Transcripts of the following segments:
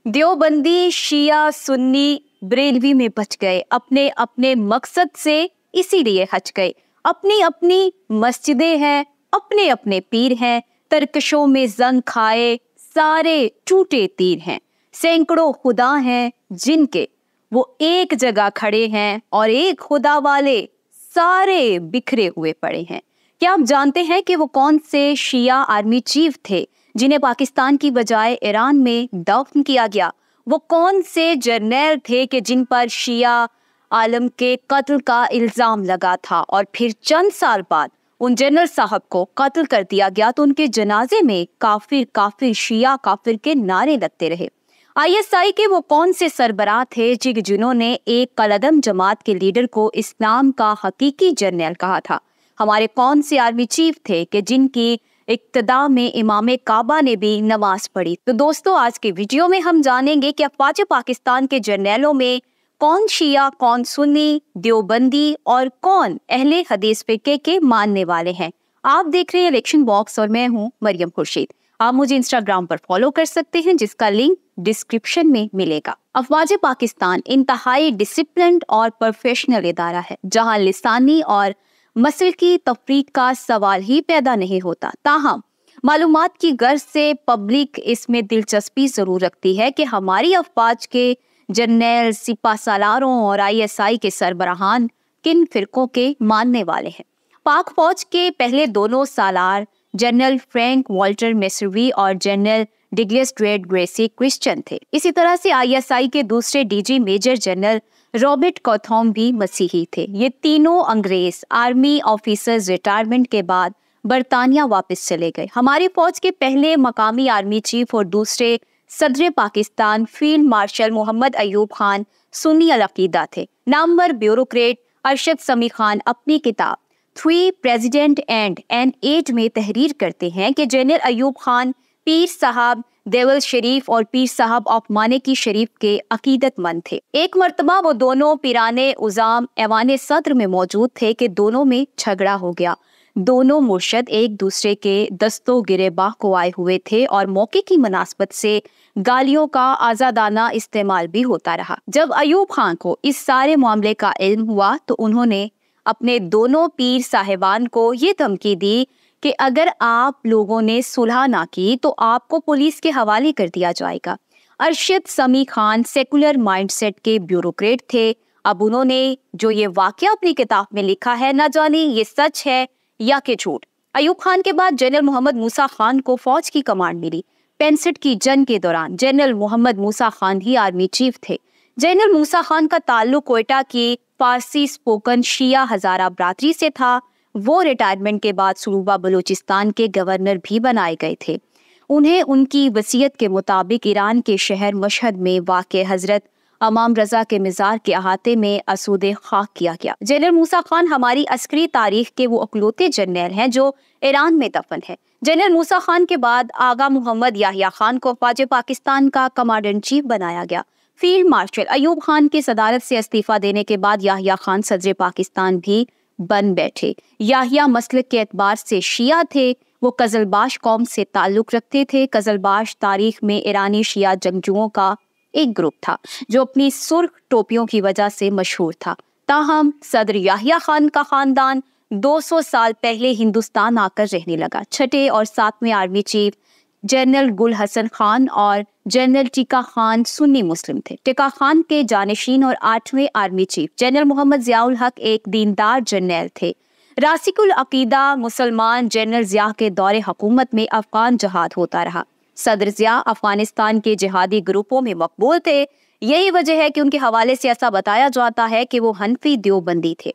دیوبندی شیعہ سنی بریلوی میں بچ گئے، اپنے اپنے مقصد سے اسی لیے ہچ گئے، اپنی اپنی مسجدیں ہیں، اپنے اپنے پیر ہیں، ترکشوں میں زنگ کھائے سارے ٹوٹے تیر ہیں، سینکڑوں خدا ہیں جن کے وہ ایک جگہ کھڑے ہیں اور ایک خدا والے سارے بکھرے ہوئے پڑے ہیں۔ کیا آپ جانتے ہیں کہ وہ کون سے شیعہ آرمی چیف تھے جنہیں پاکستان کی بجائے ایران میں دفن کیا گیا؟ وہ کون سے جرنیل تھے کہ جن پر شیعہ عالم کے قتل کا الزام لگا تھا اور پھر چند سال بعد ان جنرل صاحب کو قتل کر دیا گیا تو ان کے جنازے میں کافر کافر شیعہ کافر کے نعرے لگتے رہے؟ ISI کے وہ کون سے سربراہ تھے جنہوں نے ایک کالعدم جماعت کے لیڈر کو اسلام کا حقیقی جرنیل کہا تھا؟ ہمارے کون سے آرمی چیف تھے کہ جن کی اقتداء میں امام کعبہ نے بھی نماز پڑھی؟ تو دوستو، آج کے ویڈیو میں ہم جانیں گے کہ افواج پاکستان کے جرنیلوں میں کون شیعہ، کون سنی، دیوبندی اور کون اہل حدیث فقہ کے ماننے والے ہیں۔ آپ دیکھ رہے ہیں الیکشن باکس اور میں ہوں مریم خورشید۔ آپ مجھے انسٹاگرام پر فالو کر سکتے ہیں جس کا لنک ڈسکرپشن میں ملے گا۔ افواج پاکستان انتہائی ڈسپلنڈ اور پروفیشنل ادارہ ہے جہاں لسانی اور مسلکی تفریق کا سوال ہی پیدا نہیں ہوتا۔ تاہم معلومات کی غرض سے پبلک اس میں دلچسپی ضرور رکھتی ہے کہ ہماری افواج کے جرنیل، سپہ سالاروں اور ISI کے سربراہان کن فرقوں کے ماننے والے ہیں۔ پاک فوج کے پہلے دونوں سالار جنرل فرینک والٹر میسروی اور general Douglas Dred Gracey Christian تھے۔ اسی طرح سے ISI کے دوسرے DG میجر جنرل رابرٹ کوتھوم بھی مسیحی تھے۔ یہ تینوں انگریز آرمی آفیسرز ریٹائرمنٹ کے بعد برطانیہ واپس چلے گئے۔ ہماری فوج کے پہلے مقامی آرمی چیف اور دوسرے صدر پاکستان فیلڈ مارشل محمد ایوب خان سنی العقیدہ تھے۔ نامور بیوروکریٹ ارشد سمی خان اپنی کتاب three president and an aide میں تحریر کرتے ہیں کہ جنرل ایوب خان پیر صاحب دیول شریف اور پیر صاحب آف مانیکی شریف کے عقیدت مند تھے۔ ایک مرتبہ وہ دونوں پیرانے عظام ایوان صدر میں موجود تھے کہ دونوں میں جھگڑا ہو گیا۔ دونوں مرشد ایک دوسرے کے دستوں گریباں کو آئے ہوئے تھے اور موقع کی مناسبت سے گالیوں کا آزادانہ استعمال بھی ہوتا رہا۔ جب ایوب خان کو اس سارے معاملے کا علم ہوا تو انہوں نے اپنے دونوں پیر صاحبان کو یہ دھمکی دی کہ اگر آپ لوگوں نے صلح نہ کی تو آپ کو پولیس کے حوالے کر دیا جائے گا۔ Arshad Sami Khan secular mind set کے بیوروکریٹ تھے۔ اب انہوں نے جو یہ واقعہ اپنی کتاب میں لکھا ہے، نہ جانے یہ سچ ہے یا کہ جھوٹ۔ ایوب خان کے بعد جنرل محمد موسیٰ خان کو فوج کی کمانڈ ملی۔ 65 کی جنگ کے دوران جنرل محمد موسیٰ خان ہی آرمی چیف تھے۔ جنرل موسیٰ خان کا تعلق کوئٹہ کی فارسی سپوکن شیعہ ہزارہ برادری سے تھا۔ وہ ریٹائرمنٹ کے بعد صوبہ بلوچستان کے گورنر بھی بنائے گئے تھے۔ انہیں ان کی وصیت کے مطابق ایران کے شہر مشہد میں واقع حضرت امام رضا کے مزار کے احاطے میں اسود خاک کیا گیا۔ جنرل موسیٰ خان ہماری عسکری تاریخ کے وہ اکلوتے جرنیل ہیں جو ایران میں دفن ہے۔ جنرل موسیٰ خان کے بعد آغا محمد یحییٰ خان کو افواج پاکستان کا کمانڈر ان چیف بنایا گیا۔ فیلڈ مارشل ایوب خان کی صدارت سے استعفیٰ دینے کے بعد یحییٰ خان صدر پاکستان بھی بن بیٹھے۔ یحییٰ مسلک کے اعتبار سے شیعہ تھے۔ وہ قزلباش قوم سے تعلق رکھتے تھے۔ قزلباش تاریخ میں ایرانی شیعہ جنگجوؤں کا ایک گروپ تھا جو اپنی سرخ ٹوپیوں کی وجہ سے مشہور تھا۔ تاہم صدر یحییٰ خان کا خاندان 200 سال پہلے ہندوستان آ کر رہنے لگا۔ چھٹے اور 7ویں آرمی چیف جنرل گل حسن خان اور جنرل ٹیکا خان سنی مسلم تھے۔ ٹیکا خان کے جانشین اور 8ویں آرمی چیف جنرل محمد ضیاء الحق ایک دیندار جرنیل تھے۔ راسخ العقیدہ مسلمان جنرل ضیاء کے دور حکومت میں افغان جہاد ہوتا رہا۔ صدر ضیاء افغانستان کے جہادی گروپوں میں مقبول تھے۔ یہی وجہ ہے کہ ان کے حوالے سے ایسا بتایا جاتا ہے کہ وہ حنفی دیوبندی تھے۔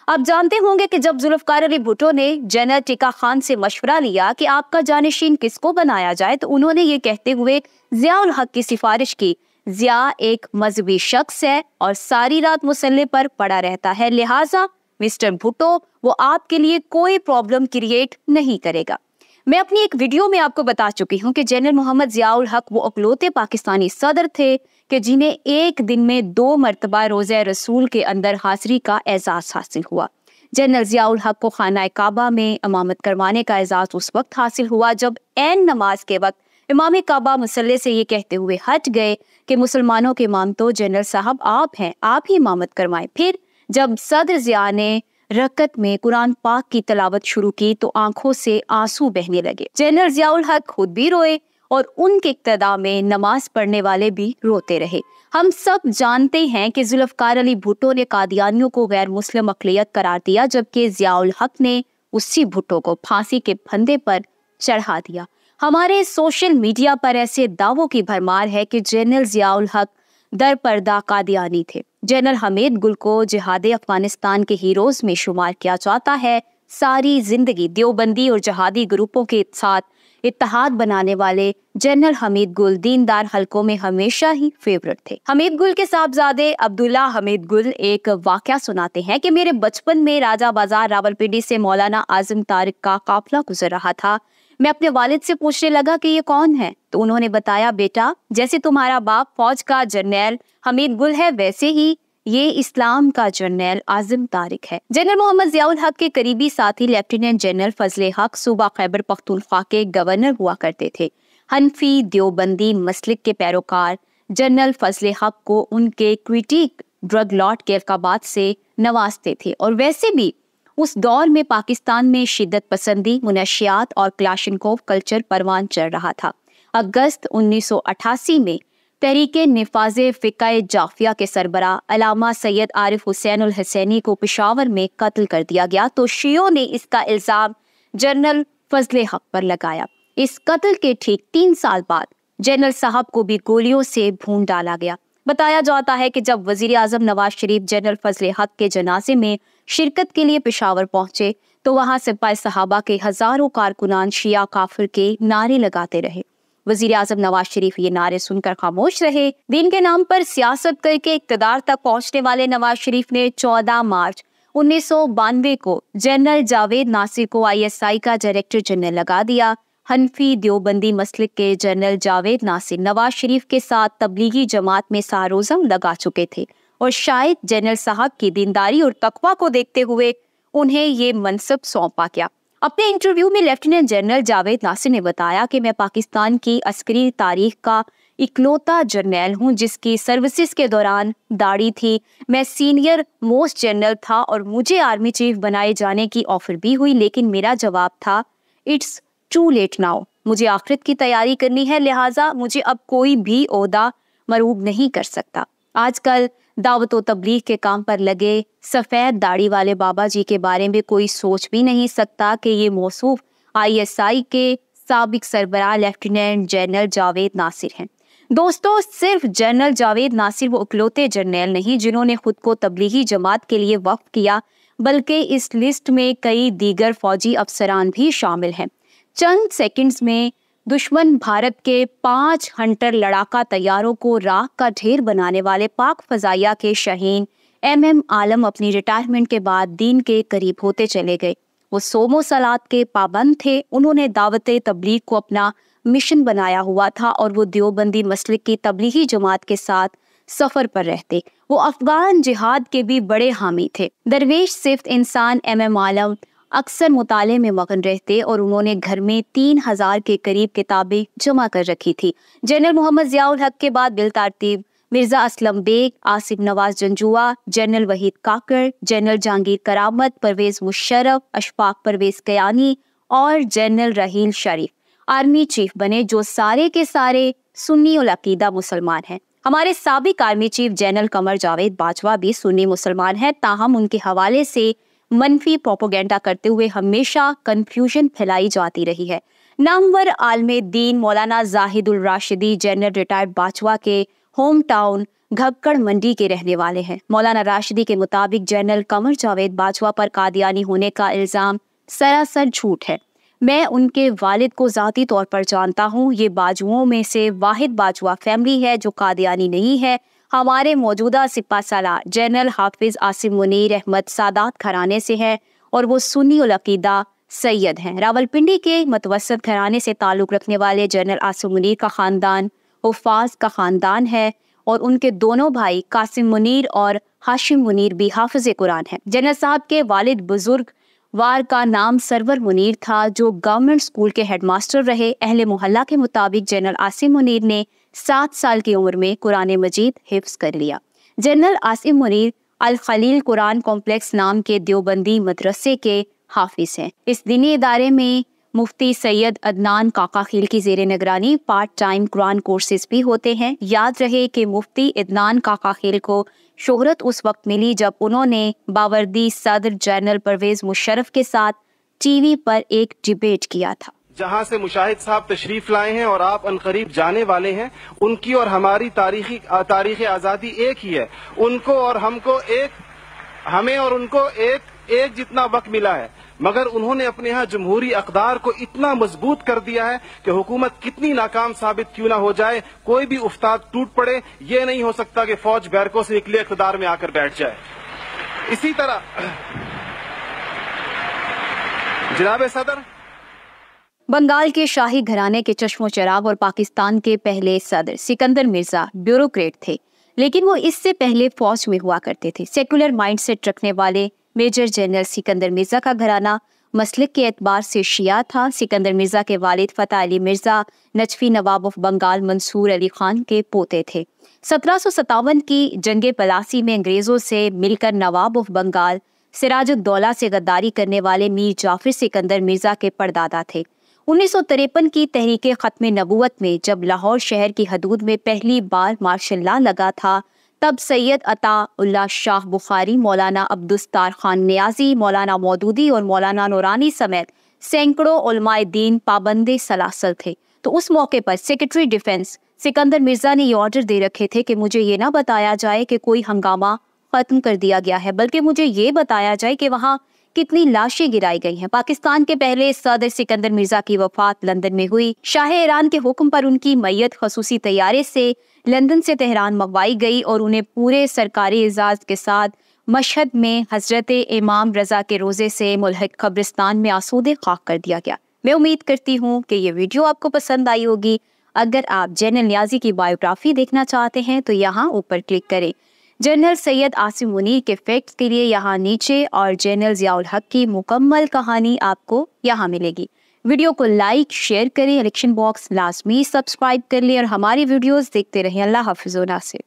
آپ جانتے ہوں گے کہ جب ذوالفقار علی بھٹو نے جنرل ٹیکا خان سے مشورہ لیا کہ آپ کا جانشین کس کو بنایا جائے تو انہوں نے یہ کہتے ہوئے ضیاء الحق کی سفارش کی، ضیاء ایک مذہبی شخص ہے اور ساری رات مسلح پر پڑا رہتا ہے، لہٰذا مسٹر بھٹو وہ آپ کے لیے کوئی پرابلم کریٹ نہیں کرے گا۔ میں اپنی ایک ویڈیو میں آپ کو بتا چکی ہوں کہ جنرل محمد ضیاء الحق وہ اکلوتے پاکستانی صدر تھے کہ جنہیں ایک دن میں 2 مرتبہ روزہ رسول کے اندر حاضری کا اعزاز حاصل ہوا۔ جنرل ضیاء الحق کو خانہ کعبہ میں امامت کروانے کا اعزاز اس وقت حاصل ہوا جب عین نماز کے وقت امام کعبہ مصلی سے یہ کہتے ہوئے ہٹ گئے کہ مسلمانوں کے امام تو جنرل صاحب آپ ہیں، آپ ہی امامت کروائیں۔ پھر جب صدر ضیاء نے رکعت میں قرآن پاک کی تلاوت شروع کی تو آنکھوں سے آنسو بہنے لگے۔ جنرل ضیاء الحق خود بھی روئے اور ان کے اقتداء میں نماز پڑھنے والے بھی روتے رہے۔ ہم سب جانتے ہیں کہ ذوالفقار علی بھٹو نے قادیانیوں کو غیر مسلم اقلیت قرار دیا، جبکہ ضیاء الحق نے اسی بھٹو کو پھانسی کے پھندے پر چڑھا دیا۔ ہمارے سوشل میڈیا پر ایسے دعووں کی بھرمار ہے کہ جنرل ضیاء الحق در پردہ قادیانی تھے۔ جنرل حمید گل کو جہاد افغانستان کے ہیروز میں شمار کیا جاتا ہے۔ ساری زندگی دیوبندی اور جہادی گروپوں کے ساتھ اتحاد بنانے والے جنرل حمید گل دیندار حلقوں میں ہمیشہ ہی فیورٹ تھے۔ حمید گل کے صاحبزادے عبداللہ حمید گل ایک واقعہ سناتے ہیں کہ میرے بچپن میں راجہ بازار راولپنڈی سے مولانا اعظم طارق کا قافلہ گزر رہا تھا۔ میں اپنے والد سے پوچھنے لگا کہ یہ کون ہے، تو انہوں نے بتایا، بیٹا جیسے تمہارا باپ فوج کا جرنیل حمید گل ہے، ویسے ہی یہ اسلام کا جرنیل اعظم طارق ہے۔ جنرل محمد ضیاء الحق کے قریبی ساتھی لیفٹیننٹ جنرل فضل حق صوبہ خیبر پختونخوا کے گورنر ہوا کرتے تھے۔ حنفی دیوبندی مسلک کے پیروکار جنرل فضل حق کو ان کے کوئٹی ڈرگ لاٹ کے القابات سے نوازتے تھے، اور ویسے بھی اس دور میں پاکستان میں شدت پسندی، منشیات اور کلاشنکوف کلچر پروان چڑھ رہا تھا۔ اگست 1988 میں تحریک نفاذ فقہ جعفیہ کے سربراہ علامہ سید عارف حسین الحسینی کو پشاور میں قتل کر دیا گیا تو شیعوں نے اس کا الزام جنرل فضل حق پر لگایا۔ اس قتل کے ٹھیک 3 سال بعد جنرل صاحب کو بھی گولیوں سے بھون ڈالا گیا۔ بتایا جاتا ہے کہ جب وزیر اعظم نواز شریف جنرل فضل حق کے جنازے میں شرکت کے لیے پشاور پہنچے تو وہاں سپاہ صحابہ کے ہزاروں کارکنان شیعہ کافر کے نعرے لگاتے رہے۔ وزیر اعظم نواز شریف یہ نعرے سن کر خاموش رہے۔ دین کے نام پر سیاست کر کے اقتدار تک پہنچنے والے نواز شریف نے 14 مارچ 1992 کو جنرل جاوید ناصر کو ISI کا ڈائریکٹر جنرل لگا دیا۔ حنفی دیوبندی مسلک کے جنرل جاوید ناصر نواز شریف کے ساتھ تبلیغی جماعت میں ساروزم لگا چکے تھے، اور شاید جنرل صاحب کی دینداری اور تقویٰ کو دیکھتے ہوئے انہیں یہ منصب سونپا گیا۔ اپنے انٹرویو میں لیفٹیننٹ جنرل جاوید ناصر نے بتایا کہ میں پاکستان کی عسکری تاریخ کا اکلوتا جرنیل ہوں جس کی سروسز کے دوران داڑھی تھی۔ میں سینئر موسٹ جنرل تھا اور مجھے آرمی چیف بنائے جانے کی آفر بھی ہوئی، لیکن میرا جواب تھا اٹس ٹو لیٹ ناؤ، مجھے آخرت کی تیاری کرنی ہے، لہٰذا مجھے اب کوئی بھی عہدہ مرعوب نہیں کر سکتا۔ آج کل دعوت و تبلیغ کے کام پر لگے سفید داڑھی والے بابا جی کے بارے میں کوئی سوچ بھی نہیں سکتا کہ یہ موصوف ISI کے سابق سربراہ لیفٹیننٹ جنرل جاوید ناصر ہیں۔ دوستو، صرف جنرل جاوید ناصر وہ اکلوتے جرنیل نہیں جنہوں نے خود کو تبلیغی جماعت کے لیے وقف کیا، بلکہ اس لسٹ میں کئی دیگر فوجی افسران بھی شامل ہیں۔ چند سیکنڈز میں دشمن بھارت کے 5 ہنٹر لڑاکا طیاروں کو راکھ کا ڈھیر بنانے والے پاک فضائیہ کے شاہین MM عالم اپنی ریٹائرمنٹ کے بعد دین کے قریب ہوتے چلے گئے۔ وہ صوم و صلات کے پابند تھے، انہوں نے دعوت تبلیغ کو اپنا مشن بنایا ہوا تھا اور وہ دیوبندی مسلک کی تبلیغی جماعت کے ساتھ سفر پر رہتے۔ وہ افغان جہاد کے بھی بڑے حامی تھے۔ درویش صفت انسان MM عالم اکثر مطالعے میں مگن رہتے اور انہوں نے گھر میں 3000 کے قریب کتابیں جمع کر رکھی تھی۔ جنرل محمد ضیاء الحق کے بعد بالترتیب مرزا اسلم بیگ، آصف نواز جنجوعہ، جنرل وحید کاکڑ، جنرل جہانگیر کرامت، پرویز مشرف، اشفاق پرویز کیانی اور جنرل رحیل شریف آرمی چیف بنے، جو سارے کے سارے سنی العقیدہ مسلمان ہیں۔ ہمارے سابق army chief general Qamar Javed Bajwa بھی سنی مسلمان ہیں، تاہم ان کے حوالے سے منفی پروپیگنڈا کرتے ہوئے ہمیشہ کنفیوژن پھیلائی جاتی رہی ہے۔ نامور عالم دین مولانا زاہد الراشدی جنرل ریٹائرڈ باجوہ کے ہوم ٹاؤن گھبکڑ منڈی کے رہنے والے ہیں۔ مولانا راشدی کے مطابق جنرل قمر جاوید باجوہ پر قادیانی ہونے کا الزام سراسر جھوٹ ہے۔ میں ان کے والد کو ذاتی طور پر جانتا ہوں، یہ باجوؤں میں سے واحد باجوہ فیملی ہے جو قادیانی نہیں ہے۔ ہمارے موجودہ سپہ سالار جنرل حافظ عاصم منیر احمد سادات گھرانے سے ہے اور وہ سنی العقیدہ سید ہیں۔ راولپنڈی کے متوسط گھرانے سے تعلق رکھنے والے جنرل عاصم منیر کا خاندان حفاظ کا خاندان ہے اور ان کے دونوں بھائی قاسم منیر اور ہاشم منیر بھی حافظ قرآن ہیں۔ جنرل صاحب کے والد بزرگ وار کا نام سرور منیر تھا جو گورنمنٹ اسکول کے ہیڈ ماسٹر رہے۔ اہل محلہ کے مطابق جنرل عاصم منیر نے 7 سال کی عمر میں قرآن مجید حفظ کر لیا۔ جنرل عاصم منیر الخلیل قرآن کمپلیکس نام کے دیوبندی مدرسے کے حافظ ہیں۔ اس دینی ادارے میں مفتی سید عدنان کاکا خیل کی زیر نگرانی پارٹ ٹائم قرآن کورسز بھی ہوتے ہیں۔ یاد رہے کہ مفتی عدنان کاکا خیل کو شہرت اس وقت ملی جب انہوں نے باوردی صدر جنرل پرویز مشرف کے ساتھ ٹی وی پر ایک ڈیبیٹ کیا تھا۔ جہاں سے مشاہد صاحب تشریف لائے ہیں اور آپ عنقریب جانے والے ہیں، ان کی اور ہماری تاریخ آزادی ایک ہی ہے۔ ان کو اور ہم کو ہمیں اور ان کو ایک جتنا وقت ملا ہے، مگر انہوں نے اپنے ہاں جمہوری اقدار کو اتنا مضبوط کر دیا ہے کہ حکومت کتنی ناکام ثابت کیوں نہ ہو جائے، کوئی بھی افتاد ٹوٹ پڑے، یہ نہیں ہو سکتا کہ فوج بیرکوں سے نکلے اقتدار میں آ کر بیٹھ جائے۔ اسی طرح جناب صدر، بنگال کے شاہی گھرانے کے چشم و چراغ اور پاکستان کے پہلے صدر سکندر مرزا بیوروکریٹ تھے، لیکن وہ اس سے پہلے فوج میں ہوا کرتے تھے۔ سیکولر مائنڈ سیٹ رکھنے والے میجر جنرل سکندر مرزا کا گھرانہ مسلک کے اعتبار سے شیعہ تھا۔ سکندر مرزا کے والد فتح علی مرزا نجفی نواب آف بنگال منصور علی خان کے پوتے تھے۔ 1757 کی جنگ پلاسی میں انگریزوں سے مل کر نواب آف بنگال سراج الدولہ سے غداری کرنے والے میر جعفر سکندر مرزا کے پردادا تھے۔ 1953 کی تحریک ختم نبوت میں جب لاہور شہر کی حدود میں پہلی بار مارشل لا لگا تھا، تب سید عطا اللہ شاہ بخاری، مولانا عبدالستار خان نیازی، مولانا مودودی اور مولانا نورانی سمیت سینکڑوں علماء دین پابند سلاسل تھے۔ تو اس موقع پر سیکرٹری ڈیفنس سکندر مرزا نے یہ آرڈر دے رکھے تھے کہ مجھے یہ نہ بتایا جائے کہ کوئی ہنگامہ ختم کر دیا گیا ہے، بلکہ مجھے یہ بتایا جائے کہ وہاں کتنی لاشیں گرائی گئی ہیں۔ پاکستان کے پہلے صدر سکندر مرزا کی وفات لندن میں ہوئی۔ شاہ ایران کے حکم پر ان کی میت خصوصی طیارے سے لندن سے تہران منگوائی گئی اور انہیں پورے سرکاری اعزاز کے ساتھ مشہد میں حضرت امام رضا کے روضے سے ملحق قبرستان میں آسودہ خاک کر دیا گیا۔ میں امید کرتی ہوں کہ یہ ویڈیو آپ کو پسند آئی ہوگی۔ اگر آپ جنرل نیازی کی بایوگرافی دیکھنا چاہتے ہیں تو یہاں اوپر کلک کریں۔ جنرل سید عاصم منیر کے فیکٹس کے لیے یہاں نیچے، اور جنرل ضیاء الحق کی مکمل کہانی آپ کو یہاں ملے گی۔ ویڈیو کو لائک شیئر کریں، الیکشن باکس لازمی سبسکرائب کر لیں اور ہماری ویڈیوز دیکھتے رہیں۔ اللہ حافظ و ناصر۔